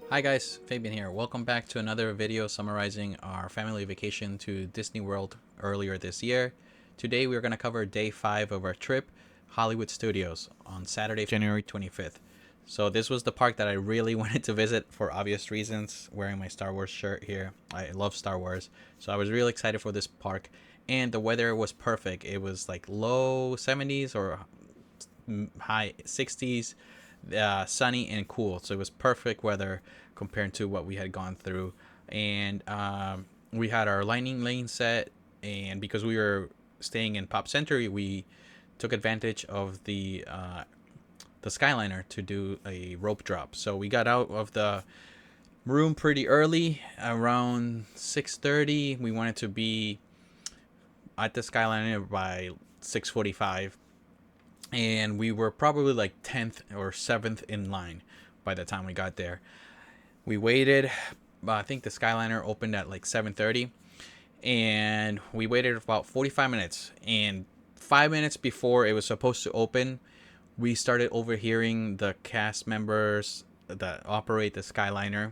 Hi guys, Fabian here. Welcome back to another video summarizing our family vacation to Disney World earlier this year. Today we're going to cover day 5 of our trip, Hollywood Studios, on Saturday, January 25th. So this was the park that I really wanted to visit for obvious reasons, wearing my Star Wars shirt here. I love Star Wars, so I was really excited for this park, and the weather was perfect. It was like low 70s or high 60s, sunny and cool. So it was perfect weather compared to what we had gone through. And we had our lightning lane set, and because we were staying in Pop Century, we took advantage of the Skyliner to do a rope drop. So we got out of the room pretty early, around 6:30. We wanted to be at the Skyliner by 6:45, and we were probably like 10th or 7th in line by the time we got there. We waited. I think the Skyliner opened at like 7:30, and we waited about 45 minutes. And 5 minutes before it was supposed to open, we started overhearing the cast members that operate the Skyliner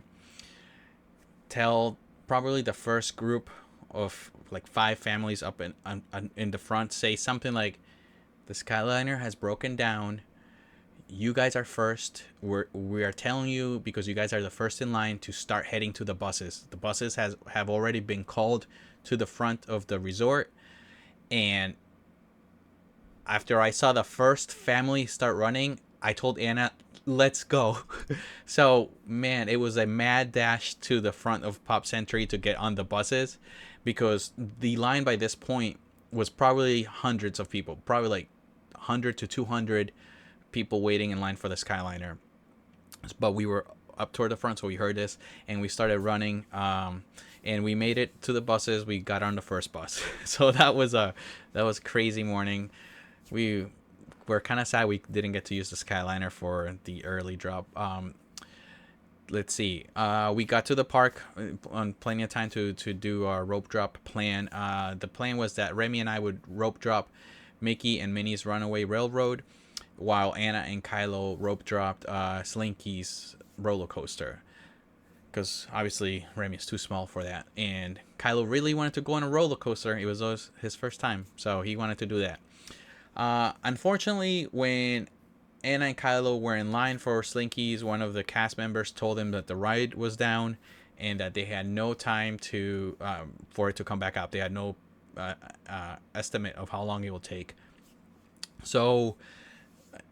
tell probably the first group of like 5 families up in the front say something like, "The Skyliner has broken down. You guys are first. We are telling you because you guys are the first in line to start heading to the buses. The buses have already been called to the front of the resort." And after I saw the first family start running, I told Anna, "Let's go." So man, it was a mad dash to the front of Pop Century to get on the buses, because the line by this point was probably hundreds of people, probably like 100 to 200 people waiting in line for the Skyliner. But we were up toward the front, so we heard this and we started running. And we made it to the buses. We got on the first bus. So that was crazy morning. We were kind of sad we didn't get to use the Skyliner for the early drop. Let's see. We got to the park on plenty of time to do our rope drop plan. The plan was that Remy and I would rope drop Mickey and Minnie's Runaway Railroad, while Anna and Kylo rope dropped Slinky's roller coaster. Because obviously Remy is too small for that, and Kylo really wanted to go on a roller coaster. It was his first time, so he wanted to do that. Unfortunately, when Anna and Kylo were in line for Slinky's, one of the cast members told them that the ride was down and that they had no time to for it to come back up. They had no estimate of how long it will take. So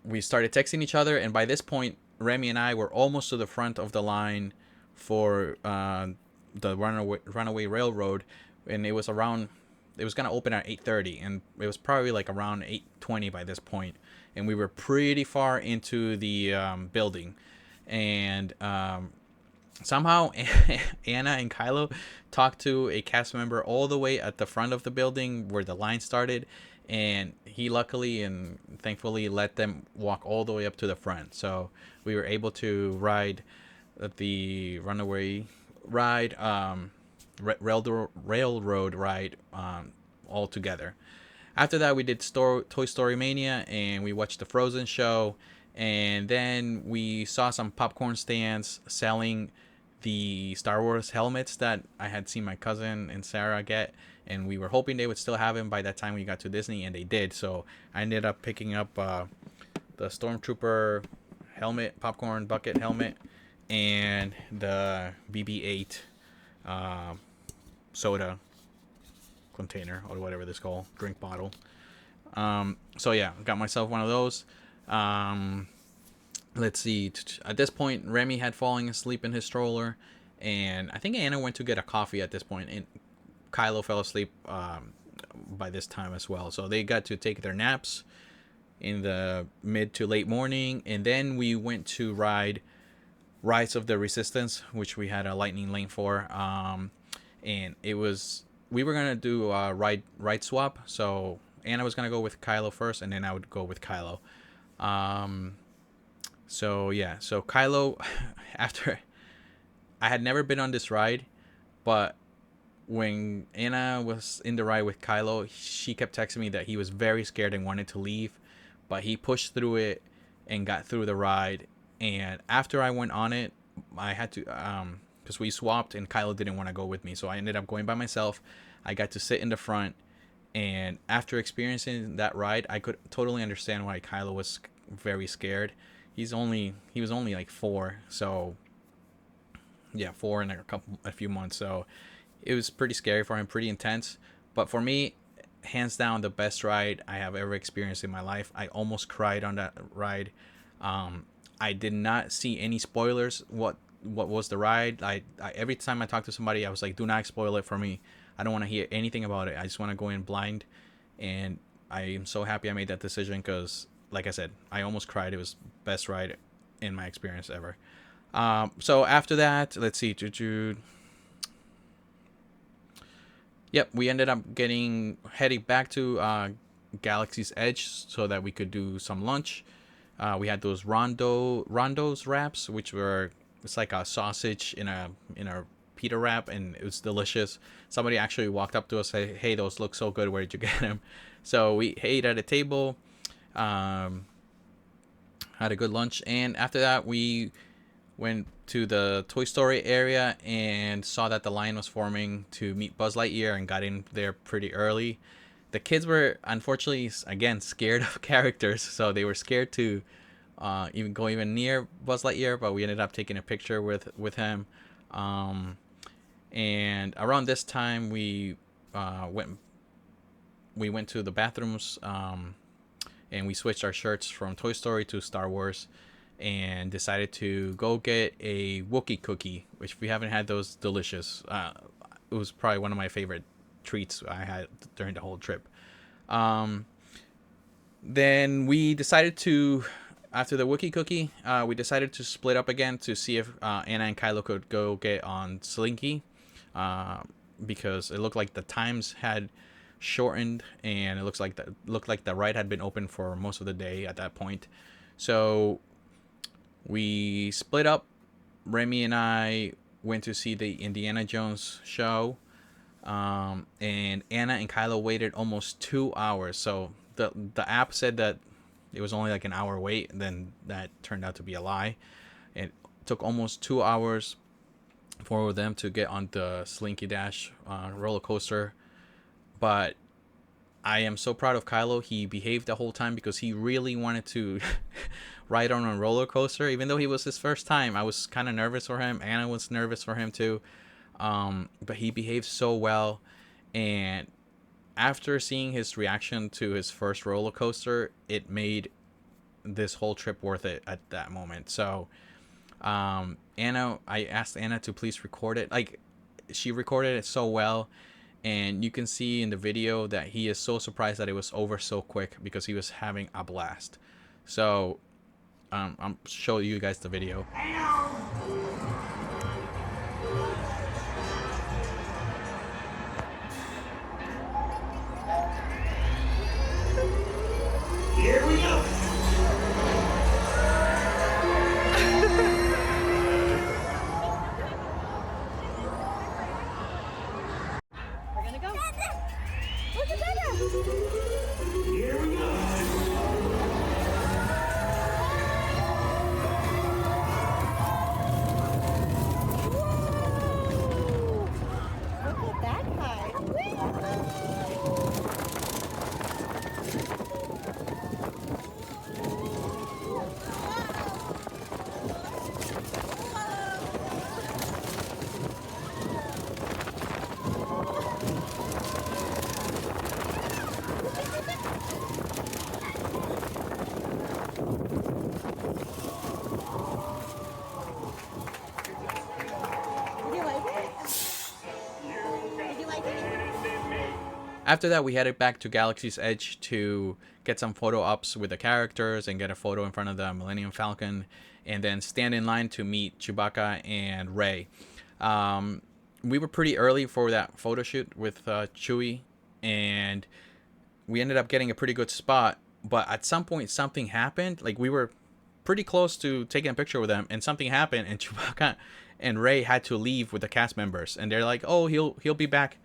we started texting each other, and by this point, Remy and I were almost to the front of the line for the Runaway Railroad, and it was gonna open at 8:30, and it was probably like around 8:20 by this point, and we were pretty far into the building, and somehow Anna and Kylo talked to a cast member all the way at the front of the building where the line started, and he luckily and thankfully let them walk all the way up to the front. So we were able to ride the Runaway ride, railroad ride, all together. After that, we did Toy Story Mania, and we watched the Frozen show, and then we saw some popcorn stands selling the Star Wars helmets that I had seen my cousin and Sarah get, and we were hoping they would still have them by that time we got to Disney, and they did. So I ended up picking up the Stormtrooper helmet, popcorn bucket helmet, and the BB-8 soda container, or whatever this called, drink bottle. So yeah, got myself one of those. Let's see. At this point, Remy had fallen asleep in his stroller, and I think Anna went to get a coffee at this point, and Kylo fell asleep by this time as well. So they got to take their naps in the mid to late morning, and then we went to ride Rise of the Resistance, which we had a lightning lane for. And it was, we were gonna do a ride swap. So Anna was gonna go with Kylo first, and then I would go with Kylo. Um, so yeah, so Kylo, after I had never been on this ride, but when Anna was in the ride with Kylo, she kept texting me that he was very scared and wanted to leave, but he pushed through it and got through the ride. And after I went on it, I had to because we swapped and Kylo didn't want to go with me, so I ended up going by myself. I got to sit in the front, and after experiencing that ride, I could totally understand why Kylo was very scared. He was only like 4, so yeah, 4 in a few months, so it was pretty scary for him, pretty intense. But for me, hands down, the best ride I have ever experienced in my life. I almost cried on that ride. I did not see any spoilers. What was the ride? I every time I talked to somebody, I was like, "Do not spoil it for me. I don't want to hear anything about it. I just want to go in blind." And I am so happy I made that decision because, like I said, I almost cried. It was best ride in my experience ever. So after that, let's see, yep, we ended up heading back to Galaxy's Edge so that we could do some lunch. We had those rondos wraps, which were it's like a sausage in a pita wrap, and it was delicious. Somebody actually walked up to us and said, "Hey, those look so good. Where did you get them?" So we ate at a table, um, had a good lunch, and after that we went to the Toy Story area and saw that the line was forming to meet Buzz Lightyear and got in there pretty early. The kids were unfortunately again scared of characters, so they were scared to even go even near Buzz Lightyear. But we ended up taking a picture with him. And around this time, uh, went we went to the bathrooms, and we switched our shirts from Toy Story to Star Wars, and decided to go get a Wookiee cookie, which if we haven't had those, delicious. It was probably one of my favorite treats I had during the whole trip. Um, then we decided to, after the Wookiee cookie, we decided to split up again to see if Anna and Kylo could go get on Slinky, uh, because it looked like the times had shortened, and it looked like the ride had been open for most of the day at that point. So we split up. Remy and I went to see the Indiana Jones show, and Anna and Kylo waited almost 2 hours. So the app said that it was only like an hour wait, and then that turned out to be a lie. It took almost 2 hours for them to get on the Slinky Dash roller coaster. But I am so proud of Kylo. He behaved the whole time because he really wanted to ride on a roller coaster, even though he was his first time. I was kind of nervous for him. Anna was nervous for him too. But he behaved so well, and after seeing his reaction to his first roller coaster, it made this whole trip worth it at that moment. So, Anna, I asked Anna to please record it. Like, she recorded it so well, and you can see in the video that he is so surprised that it was over so quick because he was having a blast. So, I'm show you guys the video. Here we go. We're gonna go. Look at Dada. Here we go. Woo! Look at that guy. Did you like it? Did you like it? After that, we headed back to Galaxy's Edge to get some photo ops with the characters and get a photo in front of the Millennium Falcon, and then stand in line to meet Chewbacca and Rey. We were pretty early for that photo shoot with Chewie, and we ended up getting a pretty good spot. But at some point, something happened. Like, we were pretty close to taking a picture with them, and something happened, and Chewbacca and Rey had to leave with the cast members, and they're like, "Oh, he'll be back.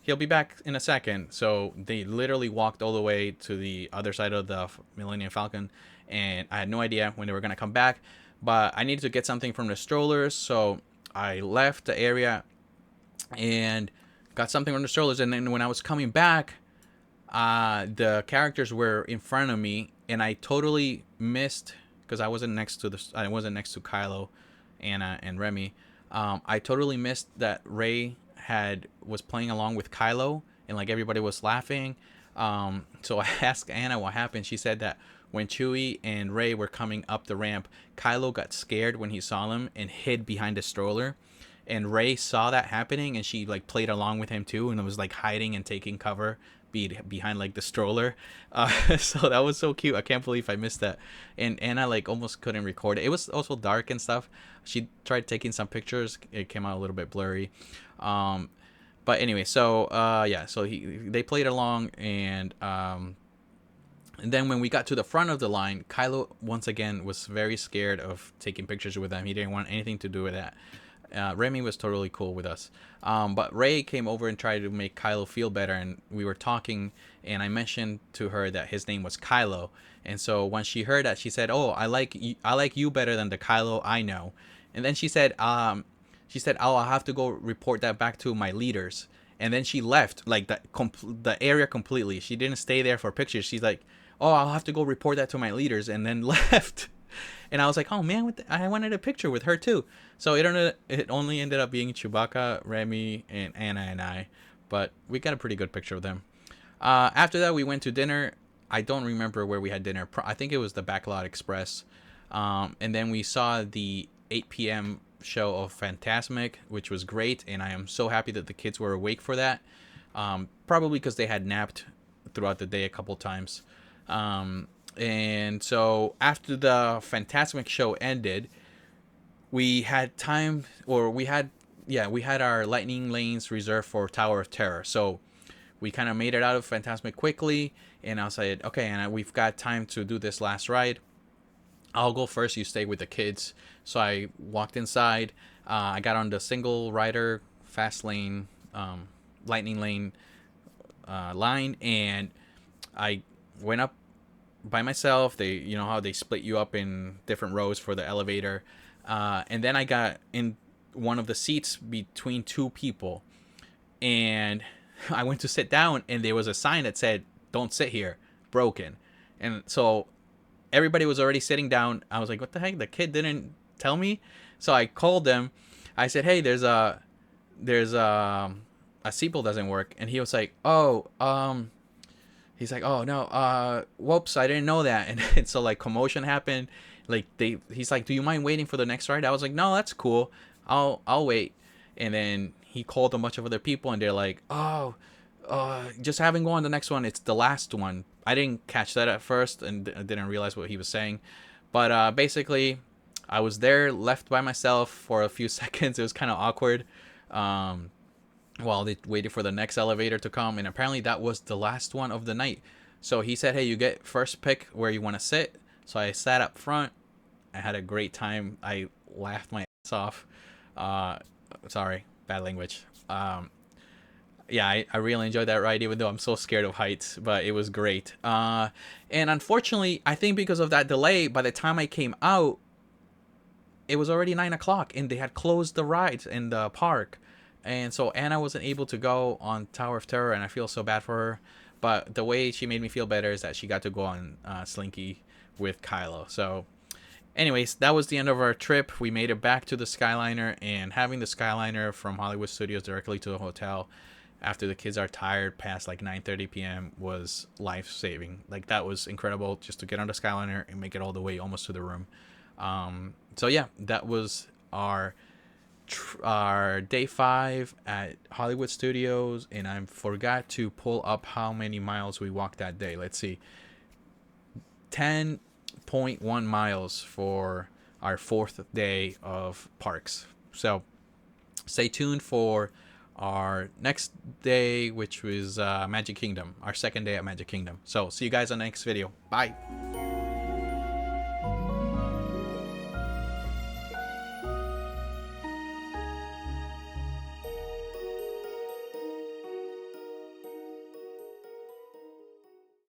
He'll be back in a second." So they literally walked all the way to the other side of the Millennium Falcon, and I had no idea when they were gonna come back. but I needed to get something from the strollers, so I left the area and got something from the strollers. And then when I was coming back, the characters were in front of me, and I totally missed because I wasn't next to Kylo, Anna, and Remy. I totally missed that Rey was playing along with Kylo, and like everybody was laughing. So I asked Anna what happened. She said that when Chewie and Rey were coming up the ramp, Kylo got scared when he saw them and hid behind a stroller. And Rey saw that happening, and she like played along with him too, and was like hiding and taking cover behind like the stroller. So that was so cute. I can't believe I missed that. And Anna like almost couldn't record it. It was also dark and stuff. She tried taking some pictures. It came out a little bit blurry. But anyway, so yeah, so they played along, and then when we got to the front of the line, Kylo once again was very scared of taking pictures with them. He didn't want anything to do with that. Remy was totally cool with us. But Rey came over and tried to make Kylo feel better, and we were talking, and I mentioned to her that his name was Kylo. And so when she heard that, she said, "Oh, I like you better than the Kylo I know." And then she said, "Oh, I'll have to go report that back to my leaders." And then she left like the area completely. She didn't stay there for pictures. She's like, "Oh, I'll have to go report that to my leaders," and then left. And I was like, "Oh man, I wanted a picture with her too." So it only ended up being Chewbacca, Remy, and Anna and I, but we got a pretty good picture of them. After that, we went to dinner. I don't remember where we had dinner. I think it was the Backlot Express. And then we saw the 8 p.m. show of Fantasmic, which was great, and I am so happy that the kids were awake for that. Probably because they had napped throughout the day a couple times. And so after the Fantasmic show ended, we had time, or we had our lightning lanes reserved for Tower of Terror. So we kind of made it out of Fantasmic quickly, and I said, okay, and we've got time to do this last ride. I'll go first, you stay with the kids. So I walked inside. I got on the single rider fast lane, lightning lane line, and I went up by myself. They, you know how they split you up in different rows for the elevator. And then I got in one of the seats between two people, and I went to sit down, and there was a sign that said, "Don't sit here," broken. And so everybody was already sitting down. I was like, what the heck? The kid didn't tell me. So I called them. I said, hey, there's a seatbelt doesn't work. And he was like, he's like, oh no, whoops, I didn't know that. And so like commotion happened. Like he's like, do you mind waiting for the next ride? I was like, no, that's cool. I'll wait. And then he called a bunch of other people, and they're like, just have him go on the next one. It's the last one. I didn't catch that at first, and I didn't realize what he was saying. But basically, I was there, left by myself for a few seconds. It was kind of awkward while they waited for the next elevator to come. And apparently that was the last one of the night. So he said, hey, you get first pick where you want to sit. So I sat up front. I had a great time. I laughed my ass off. Sorry, bad language. Yeah, I really enjoyed that ride, even though I'm so scared of heights, but it was great. And unfortunately, I think because of that delay, by the time I came out, it was already 9 o'clock, and they had closed the rides in the park. And so Anna wasn't able to go on Tower of Terror, and I feel so bad for her. But the way she made me feel better is that she got to go on Slinky with Kylo. So anyways, that was the end of our trip. We made it back to the Skyliner, and having the Skyliner from Hollywood Studios directly to the hotel after the kids are tired past like 9:30 p.m. was life-saving. Like, that was incredible, just to get on the Skyliner and make it all the way almost to the room. So yeah, that was our day 5 at Hollywood Studios, and I forgot to pull up how many miles we walked that day. Let's see, 10.1 miles for our 4th day of parks. So stay tuned for our next day, which was Magic Kingdom, our 2nd day at Magic Kingdom. So see you guys on the next video. Bye.